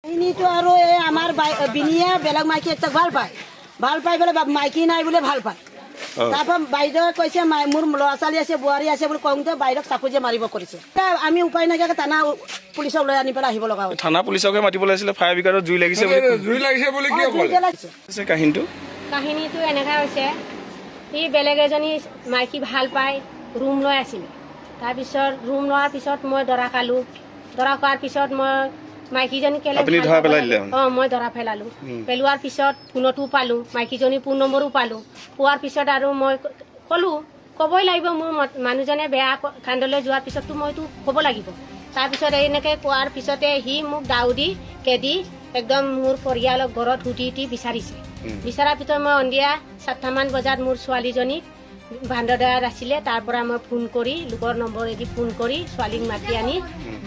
কাহিনীটো আৰু এই আমাৰ বিনিয়ে বেলেগ মাইকী এটা ভাল পাই পেলাই মাইকী নাই বোলে ভাল পায়। তাৰপৰা বাইদেৱে কৈছে মোৰ ল'ৰা ছোৱালী আছে বোৱাৰী আছে বুলি কওঁতে বাইদেউক চাকুজে মাৰিব কৰিছে। আমি উপায় নাইকিয়াকে থানা পুলিচক লৈ আনি পেলাই আহিব লগা হৈছে। থানা পুলিচকে মাতিব লাগিছিলে, ফায়াৰ ব্ৰিগেডত জুই লাগিছে বুলি কি ক'লে? কাহিনীটো এনেকুৱা হৈছে, সি বেলেগ এজনী মাইকী ভাল পাই ৰুম লৈ আছিলে। তাৰপিছত ৰুম লোৱাৰ পিছত মই দৰা খালোঁ। দৰা খোৱাৰ পিছত মই মাইকীজনী কেলে মই দৰা পেলালো। পেলোৱাৰ পিছত ফোনতো পালোঁ, মাইকীজনী ফোন নম্বৰো পালোঁ। পোৱাৰ পিছত আৰু মই ক'বই লাগিব, মোৰ মানুহজনে বেয়া কাণ্ডলৈ যোৱাৰ পিছততো মইতো ক'ব লাগিব। তাৰপিছত এনেকৈ কোৱাৰ পিছতে সি মোক দাউদি কেদি একদম মোৰ পৰিয়ালক ঘৰত সুধি বিচাৰিছে। বিচৰাৰ পিছত মই সন্ধিয়া 7টামান বজাত মোৰ ছোৱালীজনীক বান্দৰদাত আছিলে, তাৰ পৰা মই ফোন কৰি লোকৰ নম্বৰেদি ফোন কৰি ছোৱালীক মাতি আনি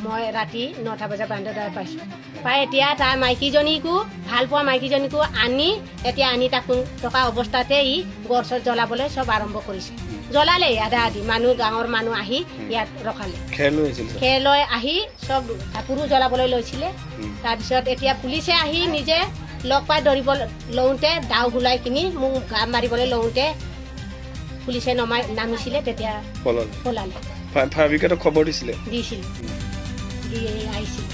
মই ৰাতি 9টা বজাত বান্দৰদাত পাইছোঁ। পাই এতিয়া তাৰ মাইকীজনীকো ভাল পোৱা মাইকীজনীকো আনি তাক থকা অৱস্থাতে ই গড় চৰ জ্বলাবলৈ চব আৰম্ভ কৰিছে। জ্বলালেই আধা আধি মানুহ, গাঁৱৰ মানুহ আহি ইয়াত ৰখালে। খেৰ লৈ আহি চব কাপোৰো জ্বলাবলৈ লৈছিলে। তাৰপিছত এতিয়া পুলিচে আহি নিজে লগ পাই ধৰিব লওঁতে দাও ঘূলাই কিনি মোক গা মাৰিবলৈ লওঁতে পুলিচে নামিছিলে, তেতিয়া পলালে। ফায়াৰ ব্ৰিগেডক খবৰ দিছিলে? দিছিল, দি আহিছিল।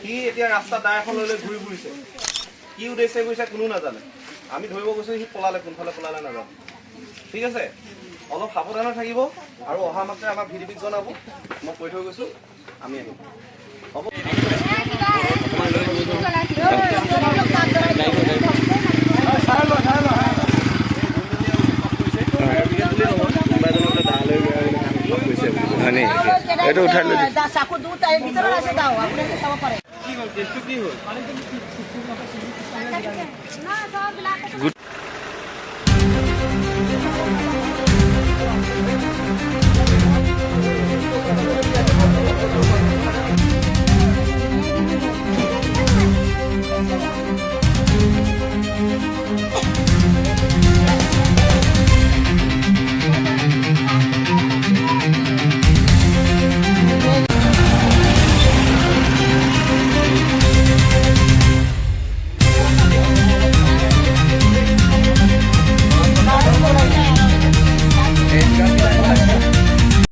সি এতিয়া ৰাস্তা দাই এখন লৈ ঘূৰি ফুৰিছে, কি উদ্দেশ্যে গৈছে কোনো নাজানে। আমি ধৰিব গৈছো সি পলালে, কোনফালে পলালে নাজানো। ঠিক আছে, অলপ সাৱধানে থাকিব আৰু অহা মাত্ৰে আমাক ভিডিঅ'ক জনাব। মই কৈ থৈ গৈছো, আমি আহিম। হ'ব। এইটো উঠাই লৈ চাকু দুটা ভিতৰত আছে, দাও আপুনি চাব পাৰে। কি হ'ল কেছটো কি হ'ল?